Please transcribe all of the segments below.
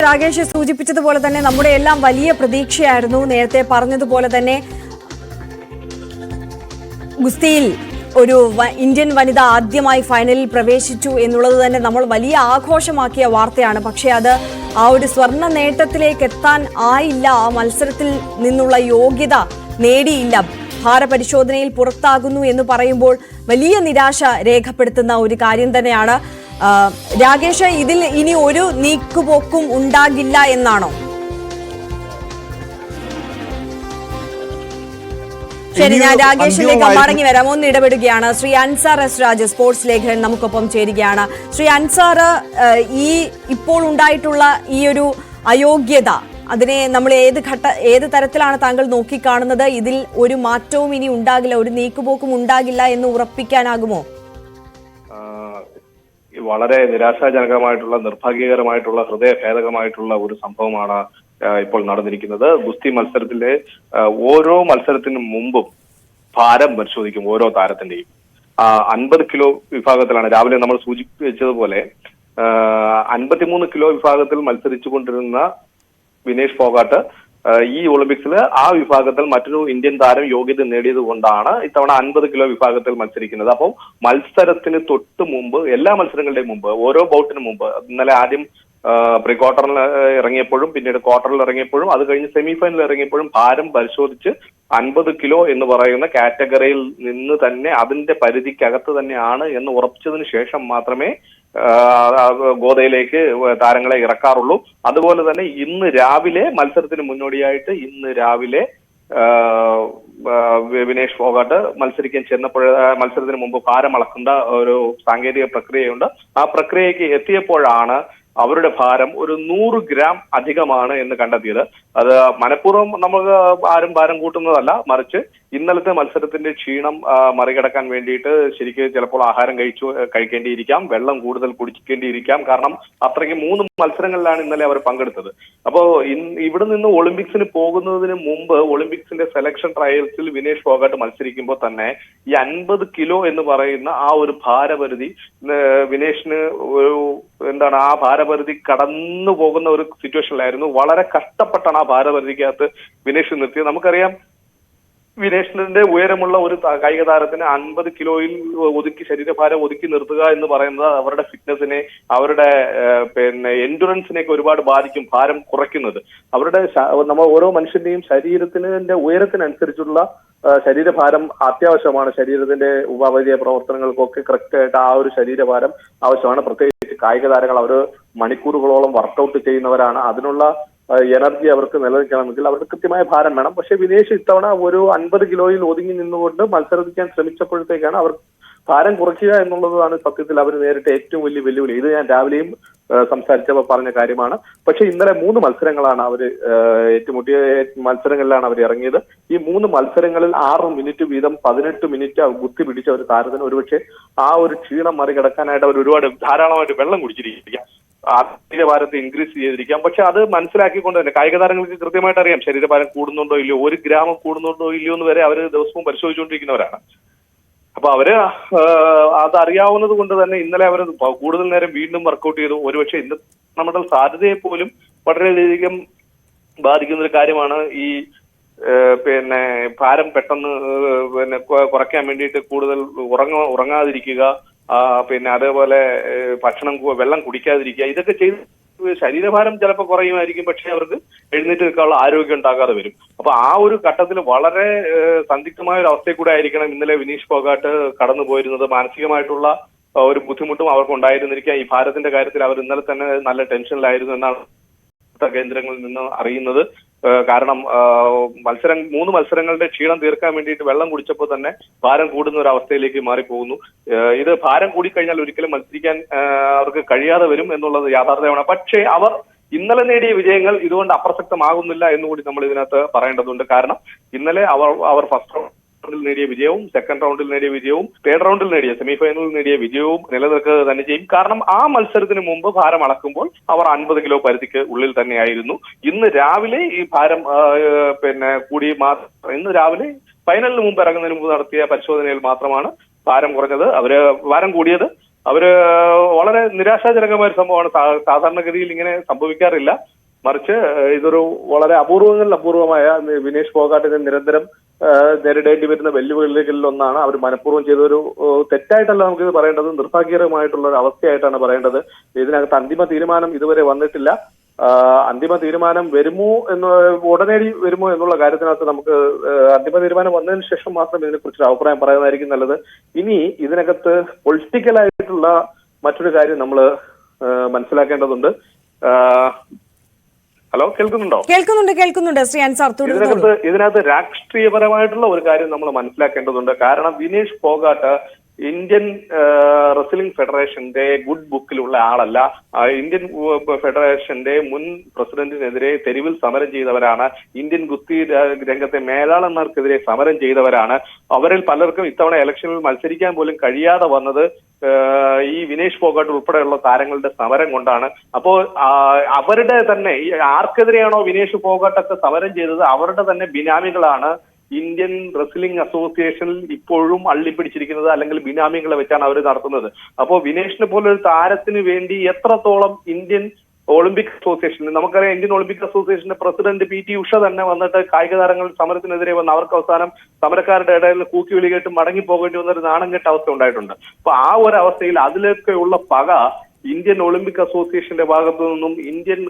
രാകേഷ് സൂചിപ്പിച്ചതുപോലെ തന്നെ നമ്മുടെ എല്ലാം വലിയ പ്രതീക്ഷയായിരുന്നു. നേരത്തെ പറഞ്ഞതുപോലെ തന്നെ ഗുസ്തിയിൽ ഒരു ഇന്ത്യൻ വനിത ആദ്യമായി ഫൈനലിൽ പ്രവേശിച്ചു എന്നുള്ളത് തന്നെ നമ്മൾ വലിയ ആഘോഷമാക്കിയ വാർത്തയാണ്. പക്ഷേ അത് ആ ഒരു സ്വർണ്ണ നേട്ടത്തിലേക്ക് എത്താൻ ആയില്ല. ആ മത്സരത്തിൽ നിന്നുള്ള യോഗ്യത നേടിയില്ല. ഭാരപരിശോധനയിൽ പുറത്താകുന്നു എന്ന് പറയുമ്പോൾ വലിയ നിരാശ രേഖപ്പെടുത്തുന്ന ഒരു കാര്യം തന്നെയാണ്. രാകേഷ്, ഇതിൽ ഇനി ഒരു നീക്കുപോക്കും ഉണ്ടാകില്ല എന്നാണോ? ശരി, ഞാൻ രാകേഷിലേക്ക് മടങ്ങി വരാം. ഒന്ന് ഇടപെടുകയാണ്. ശ്രീ അൻസാർ എസ് രാജ്, സ്പോർട്സ് ലേഖകൻ, നമുക്കൊപ്പം ചേരുകയാണ്. ശ്രീ അൻസാർ, ഈ ഇപ്പോൾ ഉണ്ടായിട്ടുള്ള ഈ ഒരു അയോഗ്യത, അതിനെ നമ്മൾ ഏത് തരത്തിലാണ് താങ്കൾ നോക്കിക്കാണുന്നത്? ഇതിൽ ഒരു മാറ്റവും ഇനി ഉണ്ടാകില്ല, ഒരു നീക്കുപോക്കും ഉണ്ടാകില്ല എന്ന് ഉറപ്പിക്കാനാകുമോ? വളരെ നിരാശാജനകമായിട്ടുള്ള, നിർഭാഗ്യകരമായിട്ടുള്ള, ഹൃദയഭേദകമായിട്ടുള്ള ഒരു സംഭവമാണ് ഇപ്പോൾ നടന്നിരിക്കുന്നത്. ഗുസ്തി മത്സരത്തിലെ ഓരോ മത്സരത്തിനും മുമ്പും ഭാരം പരിശോധിക്കും ഓരോ താരത്തിന്റെയും. 50 കിലോ വിഭാഗത്തിലാണ് രാവിലെ നമ്മൾ സൂചിപ്പിച്ചതുപോലെ 53 കിലോ വിഭാഗത്തിൽ മത്സരിച്ചു കൊണ്ടിരുന്ന വിനേഷ് ഫോഗാട്ട് ഈ ഒളിമ്പിക്സിൽ ആ വിഭാഗത്തിൽ മറ്റൊരു ഇന്ത്യൻ താരം യോഗ്യത നേടിയത് കൊണ്ടാണ് ഇത്തവണ 50 കിലോ വിഭാഗത്തിൽ മത്സരിക്കുന്നത്. അപ്പോൾ മത്സരത്തിന് തൊട്ട് മുമ്പ്, എല്ലാ മത്സരങ്ങളുടെയും മുമ്പ്, ഓരോ ബൗട്ടിന് മുമ്പ്, ഇന്നലെ ആദ്യം പ്രീ ക്വാർട്ടറിൽ ഇറങ്ങിയപ്പോഴും പിന്നീട് ക്വാർട്ടറിൽ ഇറങ്ങിയപ്പോഴും അത് കഴിഞ്ഞ് സെമി ഫൈനലിൽ ഇറങ്ങിയപ്പോഴും ഭാരം പരിശോധിച്ച് 50 കിലോ എന്ന് പറയുന്ന കാറ്റഗറിയിൽ നിന്ന് തന്നെ അതിന്റെ പരിധിക്കകത്ത് തന്നെയാണ് എന്ന് ഉറപ്പിച്ചതിന് ശേഷം മാത്രമേ ഗോദയിലേക്ക് താരങ്ങളെ ഇറക്കാറുള്ളൂ. അതുപോലെ തന്നെ ഇന്ന് രാവിലെ മത്സരത്തിന് മുന്നോടിയായിട്ട് ഇന്ന് രാവിലെ വിനേഷ് ഫോഗാട്ട് മത്സരിക്കാൻ ചെന്നപ്പോൾ മത്സരത്തിന് മുമ്പ് ഭാരം അളക്കേണ്ട ഒരു സാങ്കേതിക പ്രക്രിയയുണ്ട്. ആ പ്രക്രിയയ്ക്ക് എത്തിയപ്പോഴാണ് അവരുടെ ഭാരം ഒരു 100 ഗ്രാം അധികമാണ് എന്ന് കണ്ടെത്തിയത്. അത് മനഃപൂർവ്വം നമുക്ക് ആരും ഭാരം കൂട്ടുന്നതല്ല, മറിച്ച് ഇന്നലത്തെ മത്സരത്തിന്റെ ക്ഷീണം മറികടക്കാൻ വേണ്ടിയിട്ട് ശരിക്കും ചിലപ്പോൾ ആഹാരം കഴിക്കേണ്ടിയിരിക്കാം, വെള്ളം കൂടുതൽ കുടിക്കേണ്ടിയിരിക്കാം. കാരണം അത്രയ്ക്ക് 3 മത്സരങ്ങളിലാണ് ഇന്നലെ അവർ പങ്കെടുത്തത്. അപ്പോൾ ഇവിടെ നിന്ന് ഒളിമ്പിക്സിന് പോകുന്നതിന് മുമ്പ് ഒളിമ്പിക്സിന്റെ സെലക്ഷൻ ട്രയൽസിൽ വിനേഷ് ഫോഗാട്ട് മത്സരിക്കുമ്പോൾ തന്നെ ഈ 50 കിലോ എന്ന് പറയുന്ന ആ ഒരു ഭാരപരിധി വിനേഷിന് ഒരു ആ ഭാരപരിധി കടന്നു പോകുന്ന ഒരു സിറ്റുവേഷനിലായിരുന്നു. വളരെ കഷ്ടപ്പെട്ടാണ് ആ ഭാരപരിധിക്കകത്ത് വിനേഷ് നിർത്തിയത്. നമുക്കറിയാം, വിനേഷിന്റെ ഉയരമുള്ള ഒരു കായിക താരത്തിന് 50 കിലോയിൽ ഒതുക്കി ശരീരഭാരം ഒതുക്കി നിർത്തുക എന്ന് പറയുന്നത് അവരുടെ ഫിറ്റ്നസിനെ, അവരുടെ എൻഡുറൻസിനെയൊക്കെ ഒരുപാട് ബാധിക്കും. ഭാരം കുറയ്ക്കുന്നത് നമ്മൾ ഓരോ മനുഷ്യന്റെയും ശരീരത്തിന്റെ ഉയരത്തിനനുസരിച്ചുള്ള ശരീരഭാരം അത്യാവശ്യമാണ്. ശരീരത്തിന്റെ ഉപവലയ പ്രവർത്തനങ്ങൾക്കൊക്കെ കറക്റ്റായിട്ട് ആ ഒരു ശരീരഭാരം ആവശ്യമാണ്. പ്രത്യേകിച്ച് കായിക താരങ്ങൾ അവർ മണിക്കൂറുകളോളം വർക്കൗട്ട് ചെയ്യുന്നവരാണ്. അതിനുള്ള എനർജി അവർക്ക് നിലനിൽക്കണമെങ്കിൽ അവർക്ക് കൃത്യമായ ഭാരം വേണം. പക്ഷെ വിനേഷ് ഇത്തവണ ഒരു 50 കിലോയിൽ ഒതുങ്ങി നിന്നുകൊണ്ട് മത്സരിക്കാൻ ശ്രമിച്ചപ്പോഴത്തേക്കാണ് അവർ ഭാരം കുറയ്ക്കുക എന്നുള്ളതാണ് സത്യത്തിൽ അവർ നേരിട്ട് ഏറ്റവും വലിയ വെല്ലുവിളി. ഇത് ഞാൻ രാവിലെയും സംസാരിച്ചപ്പോൾ പറഞ്ഞ കാര്യമാണ്. പക്ഷെ ഇന്നലെ 3 മത്സരങ്ങളാണ് അവർ ഏറ്റുമുട്ടിയ മത്സരങ്ങളിലാണ് അവർ ഇറങ്ങിയത്. ഈ 3 മത്സരങ്ങളിൽ 6 മിനിറ്റ് വീതം 18 മിനിറ്റ് ബുദ്ധി പിടിച്ച ഒരു താരത്തിന് ഒരുപക്ഷെ ആ ഒരു ക്ഷീണം മറികടക്കാനായിട്ട് അവർ ധാരാളമായിട്ട് വെള്ളം കുടിച്ചിരിക്കാം, ശരീരഭാരത്തെ ഇൻക്രീസ് ചെയ്തിരിക്കാം. പക്ഷെ അത് മനസ്സിലാക്കിക്കൊണ്ട് തന്നെ കായിക താരങ്ങൾക്ക് കൃത്യമായിട്ട് അറിയാം ശരീരഭാരം കൂടുന്നുണ്ടോ ഇല്ലയോ, 1 ഗ്രാം കൂടുന്നുണ്ടോ ഇല്ലയോ എന്ന് വരെ അവർ ദിവസവും പരിശോധിച്ചുകൊണ്ടിരിക്കുന്നവരാണ്. അപ്പൊ അവര് അതറിയാവുന്നത് കൊണ്ട് തന്നെ ഇന്നലെ അവർ കൂടുതൽ നേരം വീണ്ടും വർക്കൗട്ട് ചെയ്തു. ഒരുപക്ഷെ ഇന്ന് നമ്മുടെ സാധ്യതയെ പോലും വളരെയധികം ബാധിക്കുന്ന ഒരു കാര്യമാണ് ഈ ഭാരം പെട്ടെന്ന് കുറയ്ക്കാൻ വേണ്ടിയിട്ട് കൂടുതൽ ഉറങ്ങാതിരിക്കുക, അതേപോലെ വെള്ളം കുടിക്കാതിരിക്കുക. ഇതൊക്കെ ചെയ്ത് ശരീരഭാരം ചിലപ്പോൾ കുറയുമായിരിക്കും, പക്ഷെ അവർക്ക് എഴുന്നേറ്റ് നിൽക്കാനുള്ള ആരോഗ്യം ഉണ്ടാകാതെ വരും. അപ്പൊ ആ ഒരു ഘട്ടത്തിൽ വളരെ സന്ദിഗ്ധമായ ഒരു അവസ്ഥയിൽ കൂടെ ആയിരിക്കണം ഇന്നലെ വിനേഷ് ഫോഗാട്ട് കടന്നു പോയിരുന്നത്. മാനസികമായിട്ടുള്ള ഒരു ബുദ്ധിമുട്ടും അവർക്ക് ഉണ്ടായിരുന്നിരിക്കാം. ഈ ഭാരത്തിന്റെ കാര്യത്തിൽ അവർ ഇന്നലെ തന്നെ നല്ല ടെൻഷനിലായിരുന്നു എന്നാണ് കേന്ദ്രങ്ങളിൽ നിന്ന് അറിയുന്നത്. കാരണം 3 മത്സരങ്ങളുടെ ക്ഷീണം തീർക്കാൻ വേണ്ടിയിട്ട് വെള്ളം കുടിച്ചപ്പോൾ തന്നെ ഭാരം കൂടുന്ന ഒരു അവസ്ഥയിലേക്ക് മാറിപ്പോകുന്നു. ഇത് ഭാരം കൂടിക്കഴിഞ്ഞാൽ ഒരിക്കലും മത്സരിക്കാൻ അവർക്ക് കഴിയാതെ വരും എന്നുള്ളത് യാഥാർത്ഥ്യമാണ്. പക്ഷേ അവർ ഇന്നലെ നേടിയ വിജയങ്ങൾ ഇതുകൊണ്ട് അപ്രസക്തമാകുന്നില്ല എന്നുകൂടി നമ്മൾ ഇതിനകത്ത് പറയേണ്ടതുണ്ട്. കാരണം ഇന്നലെ അവർ ഫസ്റ്റ് റൗണ്ടിൽ നേടിയ വിജയവും സെക്കൻഡ് റൗണ്ടിൽ നേടിയ വിജയവും തേർഡ് റൗണ്ടിൽ നേടിയ സെമിഫൈനലിൽ നേടിയ വിജയവും നിലനിൽക്കുക തന്നെ ചെയ്യും. കാരണം ആ മത്സരത്തിന് മുമ്പ് ഭാരം അളക്കുമ്പോൾ അവർ 50 കിലോ പരിധിക്ക് ഉള്ളിൽ തന്നെയായിരുന്നു. ഇന്ന് രാവിലെ ഈ ഭാരം കൂടി ഇന്ന് രാവിലെ ഫൈനലിന് മുമ്പ് ഇറങ്ങുന്നതിന് മുമ്പ് നടത്തിയ പരിശോധനയിൽ മാത്രമാണ് ഭാരം കുറഞ്ഞത്. ഭാരം കൂടിയത്. അവര് വളരെ നിരാശാജനകമായ ഒരു സംഭവമാണ്. സാധാരണഗതിയിൽ ഇങ്ങനെ സംഭവിക്കാറില്ല. മറിച്ച് ഇതൊരു വളരെ അപൂർവമായ വിനേഷ് ഫോഗാട്ടിന് നിരന്തരം നേരിടേണ്ടി വരുന്ന വെല്ലുവിളികളിൽ ഒന്നാണ്. അവർ മനഃപൂർവ്വം ചെയ്തൊരു തെറ്റായിട്ടല്ല നമുക്കിത് പറയേണ്ടത്, നിർഭാഗ്യകരമായിട്ടുള്ള ഒരു അവസ്ഥയായിട്ടാണ് പറയേണ്ടത്. ഇതിനകത്ത് അന്തിമ തീരുമാനം ഇതുവരെ വന്നിട്ടില്ല. അന്തിമ തീരുമാനം വരുമോ ഉടനടി വരുമോ എന്നുള്ള കാര്യത്തിനകത്ത് നമുക്ക് അന്തിമ തീരുമാനം വന്നതിന് ശേഷം മാത്രം ഇതിനെക്കുറിച്ചൊരു അഭിപ്രായം പറയുന്നതായിരിക്കും നല്ലത്. ഇനി ഇതിനകത്ത് പൊളിറ്റിക്കലായിട്ടുള്ള മറ്റൊരു കാര്യം നമ്മൾ മനസ്സിലാക്കേണ്ടതുണ്ട്. ഹലോ, കേൾക്കുന്നുണ്ടോ? കേൾക്കുന്നുണ്ട് ശ്രീ അൻസാർ. ഇതിനകത്ത് രാഷ്ട്രീയപരമായിട്ടുള്ള ഒരു കാര്യം നമ്മൾ മനസ്സിലാക്കേണ്ടതുണ്ട്. കാരണം വിനേഷ് ഫോഗാട്ട് ഇന്ത്യൻ റെസ്ലിംഗ് ഫെഡറേഷന്റെ ഗുഡ് ബുക്കിലുള്ള ആളല്ല. ഇന്ത്യൻ ഫെഡറേഷന്റെ മുൻ പ്രസിഡന്റിനെതിരെ തെരുവിൽ സമരം ചെയ്തവരാണ്. ഇന്ത്യൻ ഗുസ്തി രംഗത്തെ മേലാളന്മാർക്കെതിരെ സമരം ചെയ്തവരാണ്. അവരിൽ പലർക്കും ഇത്തവണ ഇലക്ഷനിൽ മത്സരിക്കാൻ പോലും കഴിയാതെ വന്നത് ഈ വിനേഷ് ഫോഗാട്ട് ഉൾപ്പെടെയുള്ള താരങ്ങളുടെ സമരം കൊണ്ടാണ്. അപ്പോ അവരുടെ തന്നെ ആർക്കെതിരെയാണോ വിനേഷ് ഫോഗാട്ടൊക്കെ സമരം ചെയ്തത് അവരുടെ തന്നെ ബിനാമികളാണ് ഇന്ത്യൻ റെസ്ലിംഗ് അസോസിയേഷനിൽ ഇപ്പോഴും അള്ളിപ്പിടിച്ചിരിക്കുന്നത്, അല്ലെങ്കിൽ ബിനാമികളെ വെച്ചാണ് അവർ നടത്തുന്നത്. അപ്പോൾ വിനേഷിനെ പോലൊരു താരത്തിന് വേണ്ടി എത്രത്തോളം ഇന്ത്യൻ ഒളിമ്പിക് അസോസിയേഷൻ, നമുക്കറിയാം ഇന്ത്യൻ ഒളിമ്പിക് അസോസിയേഷന്റെ പ്രസിഡന്റ് PT ഉഷ തന്നെ വന്നിട്ട് കായിക താരങ്ങൾ സമരത്തിനെതിരെ വന്ന് അവർക്ക് അവസാനം സമരക്കാരുടെ ഇടയിൽ കൂക്കിവിളി കേട്ട് മടങ്ങി പോകേണ്ടി വന്നൊരു നാണം കെട്ട അവസ്ഥ ഉണ്ടായിട്ടുണ്ട്. അപ്പൊ ആ ഒരു അവസ്ഥയിൽ അതിലൊക്കെയുള്ള പക ഇന്ത്യൻ ഒളിമ്പിക് അസോസിയേഷന്റെ ഭാഗത്തു നിന്നും ഇന്ത്യൻ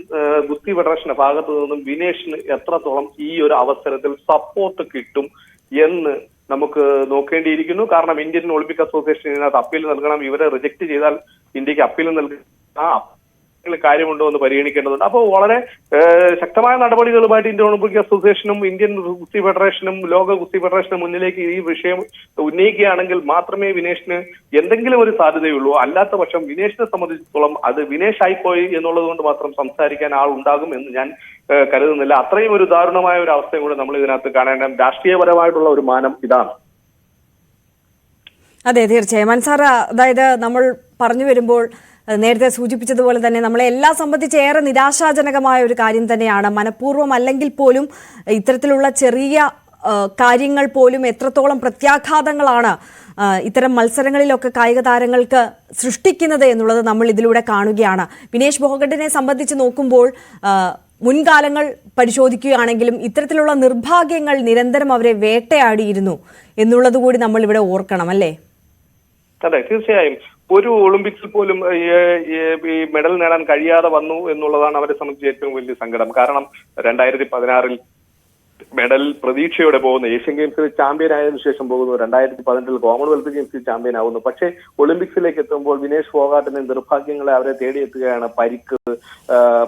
ഗുസ്തി ഫെഡറേഷന്റെ ഭാഗത്തു നിന്നും വിനേഷിന് എത്രത്തോളം ഈ ഒരു അവസരത്തിൽ സപ്പോർട്ട് കിട്ടും എന്ന് നമുക്ക് നോക്കേണ്ടിയിരിക്കുന്നു. കാരണം ഇന്ത്യൻ ഒളിമ്പിക് അസോസിയേഷൻ ഇതിനകത്ത് അപ്പീൽ നൽകണം. ഇവരെ റിജക്ട് ചെയ്താൽ ഇന്ത്യക്ക് അപ്പീൽ നൽകുക കാര്യമുണ്ടോ എന്ന് പരിഗണിക്കേണ്ടതുണ്ട്. അപ്പോൾ വളരെ ശക്തമായ നടപടികളുമായിട്ട് ഇന്ത്യൻ ഒളിമ്പിക് അസോസിയേഷനും ഇന്ത്യൻ ഗുസ്തി ഫെഡറേഷനും ലോക ഗുസ്തി ഫെഡറേഷനും മുന്നിലേക്ക് ഈ വിഷയം ഉന്നയിക്കുകയാണെങ്കിൽ മാത്രമേ വിനേഷിന് എന്തെങ്കിലും ഒരു സാധ്യതയുള്ളൂ. അല്ലാത്ത പക്ഷം വിനേഷിനെ സംബന്ധിച്ചിടത്തോളം അത് വിനേഷ് ആയിപ്പോയി എന്നുള്ളത് കൊണ്ട് മാത്രം സംസാരിക്കാൻ ആളുണ്ടാകും എന്ന് ഞാൻ കരുതുന്നില്ല. അത്രയും ഒരു ദാരുണമായ ഒരു അവസ്ഥയും കൂടെ നമ്മൾ ഇതിനകത്ത് കാണേണ്ട രാഷ്ട്രീയപരമായിട്ടുള്ള ഒരു മാനം ഇതാണ്. അതെ, തീർച്ചയായും അൻസാർ. അതായത് നമ്മൾ പറഞ്ഞു വരുമ്പോൾ നേരത്തെ സൂചിപ്പിച്ചതുപോലെ തന്നെ നമ്മളെ എല്ലാം സംബന്ധിച്ച് ഏറെ നിരാശാജനകമായ ഒരു കാര്യം തന്നെയാണ്. മനഃപൂർവ്വം അല്ലെങ്കിൽ പോലും ഇത്തരത്തിലുള്ള ചെറിയ കാര്യങ്ങൾ പോലും എത്രത്തോളം പ്രത്യാഘാതങ്ങളാണ് ഇത്തരം മത്സരങ്ങളിലൊക്കെ കായിക താരങ്ങൾക്ക് സൃഷ്ടിക്കുന്നത് എന്നുള്ളത് നമ്മൾ ഇതിലൂടെ കാണുകയാണ്. വിനേഷ് ഫോഗട്ടിനെ സംബന്ധിച്ച് നോക്കുമ്പോൾ മുൻകാലങ്ങൾ പരിശോധിക്കുകയാണെങ്കിലും ഇത്തരത്തിലുള്ള നിർഭാഗ്യങ്ങൾ നിരന്തരം അവരെ വേട്ടയാടിയിരുന്നു എന്നുള്ളത് കൂടി നമ്മൾ ഇവിടെ ഓർക്കണം, അല്ലേ? അതെ, തീർച്ചയായും. ഒരു ഒളിമ്പിക്സിൽ പോലും ഈ മെഡൽ നേടാൻ കഴിയാതെ വന്നു എന്നുള്ളതാണ് അവരെ സംബന്ധിച്ച് ഏറ്റവും വലിയ സങ്കടം. കാരണം 2016 മെഡൽ പ്രതീക്ഷയോടെ പോകുന്നു, ഏഷ്യൻ ഗെയിംസിൽ ചാമ്പ്യൻ ആയതിനു ശേഷം പോകുന്നു, 2018 കോമൺവെൽത്ത് ഗെയിംസിൽ ചാമ്പ്യൻ ആവുന്നു. പക്ഷേ ഒളിമ്പിക്സിലേക്ക് എത്തുമ്പോൾ വിനേഷ് ഫോഗാട്ടിന്റെ നിർഭാഗ്യങ്ങളെ അവരെ തേടിയെത്തുകയാണ്.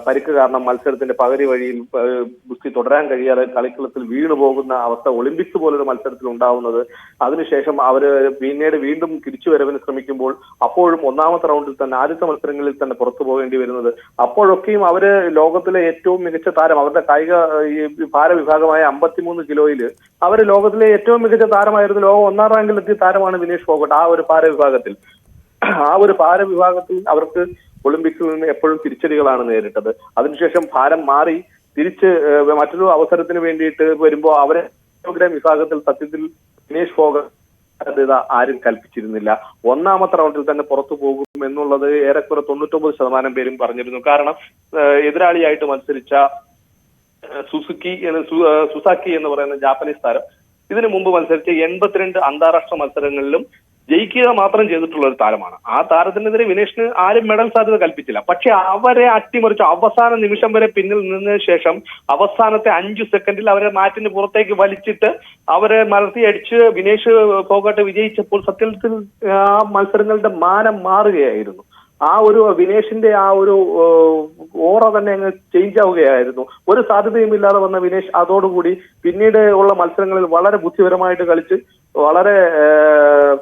പരിക്ക് കാരണം മത്സരത്തിന്റെ പകുതി വഴിയിൽ ഗുസ്തി തുടരാൻ കഴിയാതെ കളിക്കളത്തിൽ വീണു പോകുന്ന അവസ്ഥ ഒളിമ്പിക്സ് പോലൊരു മത്സരത്തിൽ ഉണ്ടാവുന്നത്. അതിനുശേഷം അവര് പിന്നീട് വീണ്ടും തിരിച്ചുവരവിന് ശ്രമിക്കുമ്പോൾ അപ്പോഴും ഒന്നാമത്തെ റൗണ്ടിൽ തന്നെ ആദ്യത്തെ മത്സരങ്ങളിൽ തന്നെ പുറത്തു പോകേണ്ടി വരുന്നത്. അപ്പോഴൊക്കെയും അവര് ലോകത്തിലെ ഏറ്റവും മികച്ച താരം, അവരുടെ കായിക ഭാരവിഭാഗമായ 53 കിലോയിൽ അവര് ലോകത്തിലെ ഏറ്റവും മികച്ച താരമായിരുന്നു. ലോകം 1-ാം റാങ്കിലെത്തിയ താരമാണ് വിനേഷ് ഫോഗട്ട്. ആ ഒരു ഭാരവിഭാഗത്തിൽ അവർക്ക് ഒളിമ്പിക്സിൽ നിന്ന് എപ്പോഴും തിരിച്ചടികളാണ് നേരിട്ടത്. അതിനുശേഷം ഭാരം മാറി തിരിച്ച് മറ്റൊരു അവസരത്തിന് വേണ്ടിയിട്ട് വരുമ്പോൾ അവരെ കിലോഗ്രാം വിഭാഗത്തിൽ സത്യത്തിൽ വിനേഷ് ഫോഗട്ട് ആരും കൽപ്പിച്ചിരുന്നില്ല. 1-ാമത്തെ റൗണ്ടിൽ തന്നെ പുറത്തു പോകും എന്നുള്ളത് ഏറെക്കുറെ 99% പേരും പറഞ്ഞിരുന്നു. കാരണം എതിരാളിയായിട്ട് മത്സരിച്ച സുസാക്കി എന്ന് പറയുന്ന ജാപ്പനീസ് താരം ഇതിനു മുമ്പ് മത്സരിച്ച 82 അന്താരാഷ്ട്ര മത്സരങ്ങളിലും ജയിക്കുക മാത്രം ചെയ്തിട്ടുള്ള ഒരു താരമാണ്. ആ താരത്തിനെതിരെ വിനേഷിന് ആരും മെഡൽ സാധ്യത കൽപ്പിച്ചില്ല. പക്ഷെ അവരെ അട്ടിമറിച്ചു. അവസാന നിമിഷം വരെ പിന്നിൽ നിന്നതിന് ശേഷം അവസാനത്തെ 5 സെക്കൻഡിൽ അവരെ മാറ്റിന് പുറത്തേക്ക് വലിച്ചിട്ട് അവരെ മലർത്തിയടിച്ച് വിനേഷ് ഫോഗട്ട് വിജയിച്ചപ്പോൾ സത്യത്തിൽ ആ മത്സരങ്ങളുടെ മാനം മാറുകയായിരുന്നു. ആ ഒരു വിനേഷിന്റെ ആ ഒരു ഓറ തന്നെ അങ്ങ് ചേഞ്ച് ആവുകയായിരുന്നു. ഒരു സാധ്യതയും ഇല്ലാതെ വന്ന വിനേഷ് അതോടുകൂടി പിന്നീട് ഉള്ള മത്സരങ്ങളിൽ വളരെ ബുദ്ധിപരമായിട്ട് കളിച്ച്, വളരെ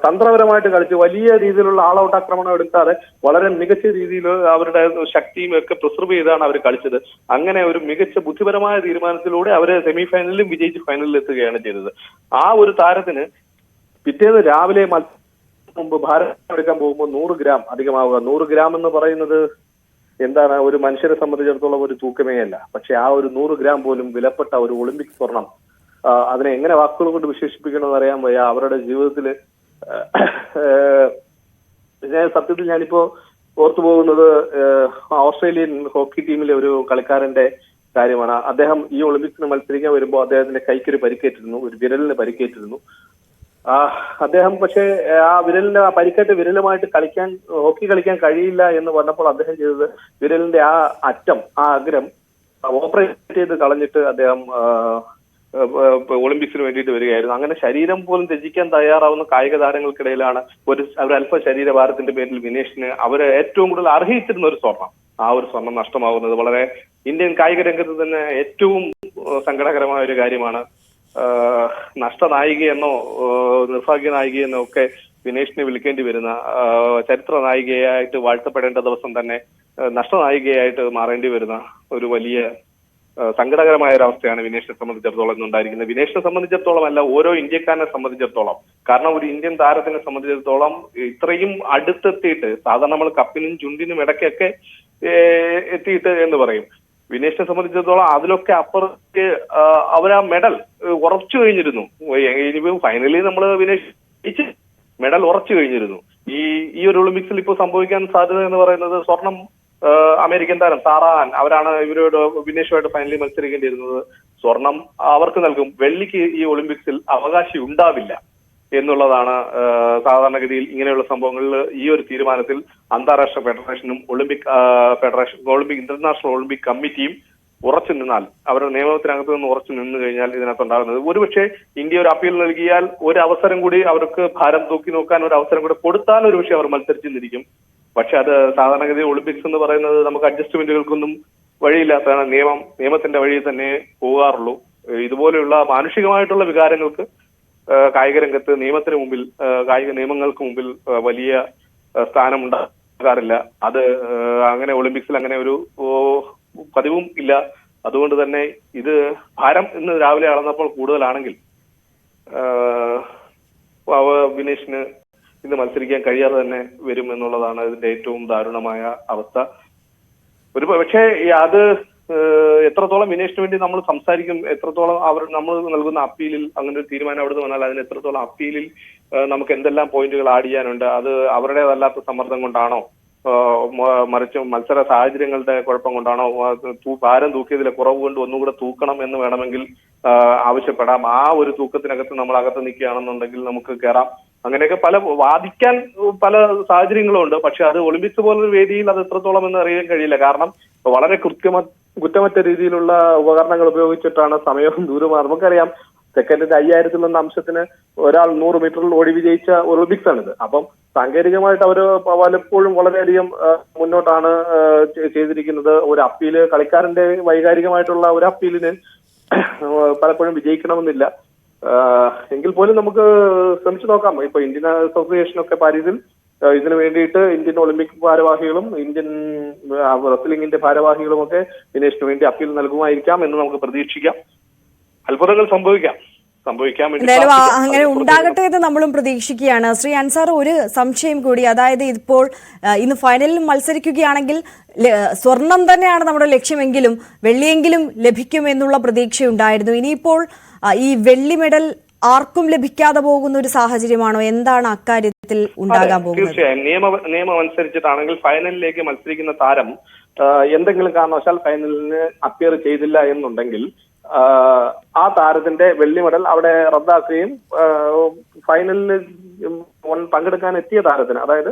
തന്ത്രപരമായിട്ട് കളിച്ച്, വലിയ രീതിയിലുള്ള ആൾ ഔട്ട് ആക്രമണം എടുക്കാതെ വളരെ മികച്ച രീതിയിൽ അവരുടെ ശക്തിയും ഒക്കെ പ്രിസർവ് ചെയ്താണ് അവർ കളിച്ചത്. അങ്ങനെ ഒരു മികച്ച ബുദ്ധിപരമായ തീരുമാനത്തിലൂടെ അവര് സെമി ഫൈനലിലും വിജയിച്ച് ഫൈനലിൽ എത്തുകയാണ് ചെയ്തത്. ആ ഒരു താരത്തിന് പിറ്റേന്ന് രാവിലെ മുമ്പ് ഭാരം എടുക്കാൻ പോകുമ്പോൾ 100 ഗ്രാം അധികമാവുക. 100 ഗ്രാം എന്ന് പറയുന്നത് എന്താണ്, ഒരു മനുഷ്യരെ സംബന്ധിച്ചിടത്തോളം ഒരു തൂക്കമേ അല്ല. പക്ഷെ ആ ഒരു 100 ഗ്രാം പോലും വിലപ്പെട്ട ഒരു ഒളിമ്പിക് സ്വർണം, അതിനെ എങ്ങനെ വാക്കുകൾ കൊണ്ട് വിശേഷിപ്പിക്കണമെന്ന് അറിയാൻ വയ്യ. അവരുടെ ജീവിതത്തിൽ പിന്നെ സത്യത്തിൽ ഞാനിപ്പോ ഓർത്തു പോകുന്നത് ഓസ്ട്രേലിയൻ ഹോക്കി ടീമിലെ ഒരു കളിക്കാരന്റെ കാര്യമാണ്. അദ്ദേഹം ഈ ഒളിമ്പിക്സിന് മത്സരിക്കാൻ വരുമ്പോൾ അദ്ദേഹത്തിന്റെ കൈക്കൊരു പരിക്കേറ്റിരുന്നു, ഒരു വിരലിന് പരിക്കേറ്റിരുന്നു. അദ്ദേഹം പക്ഷേ ആ വിരലിന് പരിക്കേറ്റ വിരലുമായിട്ട് ഹോക്കി കളിക്കാൻ കഴിയില്ല എന്ന് പറഞ്ഞപ്പോൾ അദ്ദേഹം ചെയ്തത് വിരലിന്റെ ആ അറ്റം, ആ അഗ്രം ഓപ്പറേറ്റ് ചെയ്ത് കളഞ്ഞിട്ട് അദ്ദേഹം ഒളിമ്പിക്സിന് വേണ്ടിയിട്ട് വരികയായിരുന്നു. അങ്ങനെ ശരീരം പോലും ത്യജിക്കാൻ തയ്യാറാവുന്ന കായിക താരങ്ങൾക്കിടയിലാണ് ഒരു അല്പ ശരീരഭാരത്തിന്റെ പേരിൽ വിനേഷിന് അവര് ഏറ്റവും കൂടുതൽ അർഹിച്ചിരുന്ന ഒരു സ്വർണം, ആ ഒരു സ്വർണം നഷ്ടമാകുന്നത് വളരെ ഇന്ത്യൻ കായിക രംഗത്ത് തന്നെ ഏറ്റവും സങ്കടകരമായ ഒരു കാര്യമാണ്. നഷ്ടനായികയെന്നോ നിർഭാഗ്യ നായികയെന്നോ ഒക്കെ വിനേഷിനെ വിളിക്കേണ്ടി വരുന്ന, ചരിത്ര നായികയായിട്ട് വാഴ്ത്തപ്പെടേണ്ട ദിവസം തന്നെ നഷ്ടനായികയായിട്ട് മാറേണ്ടി വരുന്ന ഒരു വലിയ സങ്കടകരമായ ഒരു അവസ്ഥയാണ് വിനേഷിനെ സംബന്ധിച്ചിടത്തോളം ഇന്നുണ്ടായിരിക്കുന്നത്. വിനേഷിനെ സംബന്ധിച്ചിടത്തോളം അല്ല, ഓരോ ഇന്ത്യക്കാരനെ സംബന്ധിച്ചിടത്തോളം. കാരണം ഒരു ഇന്ത്യൻ താരത്തിനെ സംബന്ധിച്ചിടത്തോളം ഇത്രയും അടുത്തെത്തിയിട്ട്, സാധാരണ നമ്മൾ കപ്പിനും ചുണ്ടിനും ഇടയ്ക്കൊക്കെ എത്തിയിട്ട് എന്ന് പറയും, വിനേഷിനെ സംബന്ധിച്ചിടത്തോളം അതിലൊക്കെ അപ്പുറത്ത് അവർ ആ മെഡൽ ഉറച്ചു കഴിഞ്ഞിരുന്നു. ഇനിയിപ്പോ ഫൈനലി നമ്മൾ വിനേഷ് മെഡൽ ഉറച്ചു കഴിഞ്ഞിരുന്നു. ഈ ഒരു ഒളിമ്പിക്സിൽ ഇപ്പോൾ സംഭവിക്കാൻ സാധ്യത എന്ന് പറയുന്നത് സ്വർണം അമേരിക്കൻ താരം സാറാൻ അവരാണ് ഇവരോട് വിനേഷുമായിട്ട് ഫൈനലി മത്സരിക്കേണ്ടിയിരുന്നത്. സ്വർണം അവർക്ക് നൽകും. വെള്ളിക്ക് ഈ ഒളിമ്പിക്സിൽ അവകാശി ഉണ്ടാവില്ല എന്നുള്ളതാണ് സാധാരണഗതിയിൽ ഇങ്ങനെയുള്ള സംഭവങ്ങളിൽ ഈ ഒരു തീരുമാനത്തിൽ അന്താരാഷ്ട്ര ഫെഡറേഷനും ഒളിമ്പിക് ഇന്റർനാഷണൽ ഒളിമ്പിക് കമ്മിറ്റിയും ഉറച്ചു നിന്നാൽ, അവരുടെ നിയമത്തിനകത്ത് നിന്ന് ഉറച്ചു നിന്ന് കഴിഞ്ഞാൽ ഇതിനകത്ത് ഉണ്ടാകുന്നത് ഒരുപക്ഷെ ഇന്ത്യ ഒരു അപ്പീൽ നൽകിയാൽ ഒരു അവസരം കൂടി അവർക്ക് ഭാരം തൂക്കി നോക്കാൻ ഒരു അവസരം കൂടി കൊടുത്താൽ ഒരുപക്ഷെ അവർ മത്സരിച്ചിരിക്കും. പക്ഷെ അത് സാധാരണഗതി ഒളിമ്പിക്സ് എന്ന് പറയുന്നത് നമുക്ക് അഡ്ജസ്റ്റ്മെന്റുകൾക്കൊന്നും വഴിയില്ലാത്തതാണ്. നിയമത്തിന്റെ വഴിയിൽ തന്നെ പോകാറുള്ളൂ. ഇതുപോലെയുള്ള മാനുഷികമായിട്ടുള്ള വികാരങ്ങൾക്ക് കായിക രംഗത്ത് നിയമത്തിന് മുമ്പിൽ, കായിക നിയമങ്ങൾക്ക് മുമ്പിൽ വലിയ സ്ഥാനം ഉണ്ടാകാറില്ല. അത് അങ്ങനെ ഒളിമ്പിക്സിൽ അങ്ങനെ ഒരു പതിവും ഇല്ല. അതുകൊണ്ട് തന്നെ ഇത് ഭാരം ഇന്ന് രാവിലെ അളന്നപ്പോൾ കൂടുതലാണെങ്കിൽ വിനേഷിന് ഇന്ന് മത്സരിക്കാൻ കഴിയാതെ തന്നെ വരും എന്നുള്ളതാണ് ഇതിന്റെ ഏറ്റവും ദാരുണമായ അവസ്ഥ. പക്ഷേ അത് എത്രത്തോളം വിനേഷിന് വേണ്ടി നമ്മൾ സംസാരിക്കും, എത്രത്തോളം നമ്മൾ നൽകുന്ന അപ്പീലിൽ അങ്ങനെ ഒരു തീരുമാനം അവിടുന്ന് വന്നാൽ അതിന് എത്രത്തോളം അപ്പീലിൽ നമുക്ക് എന്തെല്ലാം പോയിന്റുകൾ ആഡ് ചെയ്യാനുണ്ട്, അത് അവരുടേതല്ലാത്ത സമ്മർദ്ദം കൊണ്ടാണോ, മറിച്ച് മത്സര സാഹചര്യങ്ങളുടെ കുഴപ്പം കൊണ്ടാണോ, ഭാരം തൂക്കിയതിലെ കുറവ് കൊണ്ട് ഒന്നുകൂടെ തൂക്കണം എന്ന് വേണമെങ്കിൽ ആവശ്യപ്പെടാം. ആ ഒരു തൂക്കത്തിനകത്ത് നമ്മൾ അകത്ത് നിൽക്കുകയാണെന്നുണ്ടെങ്കിൽ നമുക്ക് കയറാം. അങ്ങനെയൊക്കെ വാദിക്കാൻ പല സാഹചര്യങ്ങളും ഉണ്ട്. പക്ഷെ അത് ഒളിമ്പിക്സ് പോലൊരു വേദിയിൽ അത് എത്രത്തോളം എന്ന് അറിയാൻ കഴിയില്ല. കാരണം വളരെ കുറ്റമറ്റ രീതിയിലുള്ള ഉപകരണങ്ങൾ ഉപയോഗിച്ചിട്ടാണ് സമയവും ദൂരവും. നമുക്കറിയാം സെക്കൻഡിന്റെ 5000 അംശത്തിന് ഒരാൾ 100 മീറ്ററിൽ ഓടി വിജയിച്ച ഒളിമ്പിക്സ് ആണിത്. അപ്പം സാങ്കേതികമായിട്ട് അവർ പലപ്പോഴും വളരെയധികം മുന്നോട്ടാണ് ചെയ്തിരിക്കുന്നത്. ഒരു അപ്പീല്, കളിക്കാരന്റെ വൈകാരികമായിട്ടുള്ള ഒരു അപ്പീലിന് പലപ്പോഴും വിജയിക്കണമെന്നില്ല. എങ്കിൽ പോലും നമുക്ക് ശ്രമിച്ചു നോക്കാം. ഇപ്പൊ ഇന്ത്യൻ അസോസിയേഷനൊക്കെ പാരീസിൽ ഇതിനു വേണ്ടിയിട്ട് ഇന്ത്യൻ ഒളിമ്പിക് ഭാരവാഹികളും ഇന്ത്യൻ റെസ്ലിംഗിന്റെ ഭാരവാഹികളും ഒക്കെ വിനേഷിന് വേണ്ടി അപ്പീൽ നൽകുമായിരിക്കാം എന്ന് നമുക്ക് പ്രതീക്ഷിക്കാം. അത്ഭുതങ്ങൾ സംഭവിക്കാം. എന്തായാലും അങ്ങനെ ഉണ്ടാകട്ടെ എന്ന് നമ്മളും പ്രതീക്ഷിക്കുകയാണ്. ശ്രീ അൻസാർ, ഒരു സംശയം കൂടി. അതായത് ഇപ്പോൾ ഇന്ന് ഫൈനലിൽ മത്സരിക്കുകയാണെങ്കിൽ സ്വർണം തന്നെയാണ് നമ്മുടെ ലക്ഷ്യമെങ്കിലും വെള്ളിയെങ്കിലും ലഭിക്കുമെന്നുള്ള പ്രതീക്ഷയുണ്ടായിരുന്നു. ഇനിയിപ്പോൾ ഈ വെള്ളി മെഡൽ ആർക്കും ലഭിക്കാതെ പോകുന്ന ഒരു സാഹചര്യമാണോ? എന്താണ് അക്കാര്യത്തിൽ ഉണ്ടാകാൻ പോകുന്നത്? തീർച്ചയായും നിയമം അനുസരിച്ചിട്ടാണെങ്കിൽ ഫൈനലിലേക്ക് മത്സരിക്കുന്ന താരം എന്തെങ്കിലും കാരണവശാൽ ഫൈനലിന് അപ്പിയർ ചെയ്തില്ല എന്നുണ്ടെങ്കിൽ ആ താരത്തിന്റെ വെള്ളി മെഡൽ അവിടെ റദ്ദാക്കുകയും ഫൈനലിൽ പങ്കെടുക്കാൻ എത്തിയ താരത്തിന്, അതായത്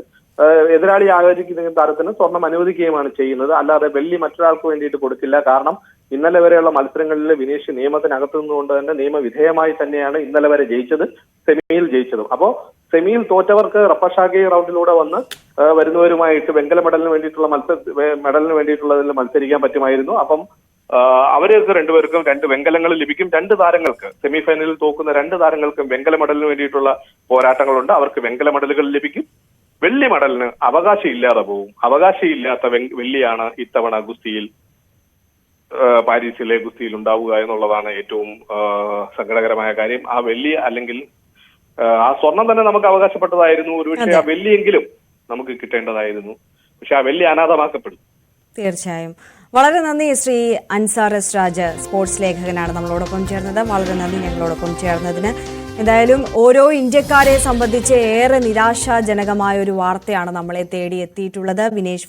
എതിരാളി ആലോചിക്കുന്ന താരത്തിന് സ്വർണം അനുവദിക്കുകയുമാണ് ചെയ്യുന്നത്. അല്ലാതെ വെള്ളി മറ്റൊരാൾക്ക് വേണ്ടിയിട്ട് കൊടുക്കില്ല. കാരണം ഇന്നലെ വരെയുള്ള മത്സരങ്ങളിൽ വിനേഷ് നിയമത്തിനകത്തു നിന്നുകൊണ്ട് തന്നെ നിയമവിധേയമായി തന്നെയാണ് ഇന്നലെ വരെ സെമിയിൽ ജയിച്ചതും. അപ്പോ സെമിയിൽ തോറ്റവർക്ക് റപ്പഷാഗി റൗണ്ടിലൂടെ വന്ന് വരുന്നവരുമായിട്ട് വെങ്കല മെഡലിന് വേണ്ടിയിട്ടുള്ളതിൽ മത്സരിക്കാൻ പറ്റുമായിരുന്നു. അപ്പം അവർക്ക് രണ്ടുപേർക്കും 2 വെങ്കലങ്ങൾ ലഭിക്കും. 2 താരങ്ങൾക്ക്, സെമി ഫൈനലിൽ തോക്കുന്ന 2 താരങ്ങൾക്കും വെങ്കല മെഡലിന് വേണ്ടിയിട്ടുള്ള പോരാട്ടങ്ങളുണ്ട്. അവർക്ക് വെങ്കല മെഡലുകൾ ലഭിക്കും. വെള്ളി മെഡലിന് അവകാശമില്ലാതെ പോകും. അവകാശമില്ലാത്ത വെള്ളിയാണ് ഇത്തവണ പാരീസിലെ ഗുസ്തിയിൽ ഉണ്ടാവുക എന്നുള്ളതാണ് ഏറ്റവും സങ്കടകരമായ കാര്യം. ആ വെള്ളി അല്ലെങ്കിൽ ആ സ്വർണം തന്നെ നമുക്ക് അവകാശപ്പെട്ടതായിരുന്നു. ഒരുപക്ഷെ ആ വെള്ളിയെങ്കിലും നമുക്ക് കിട്ടേണ്ടതായിരുന്നു. പക്ഷെ ആ വെള്ളി അനാഥമാക്കപ്പെടും. തീർച്ചയായും. വളരെ നന്ദി ശ്രീ അൻസാർ എസ് രാജ്, സ്പോർട്സ് ലേഖകനാണ് നമ്മളോടൊപ്പം ചേർന്നത്. വളരെ നന്ദി ഞങ്ങളോടൊപ്പം ചേർന്നതിന്. എന്തായാലും ഓരോ ഇന്ത്യക്കാരെ സംബന്ധിച്ച് ഏറെ നിരാശാജനകമായ ഒരു വാർത്തയാണ് നമ്മളെ തേടി എത്തിയിട്ടുള്ളത്. വിനേഷ്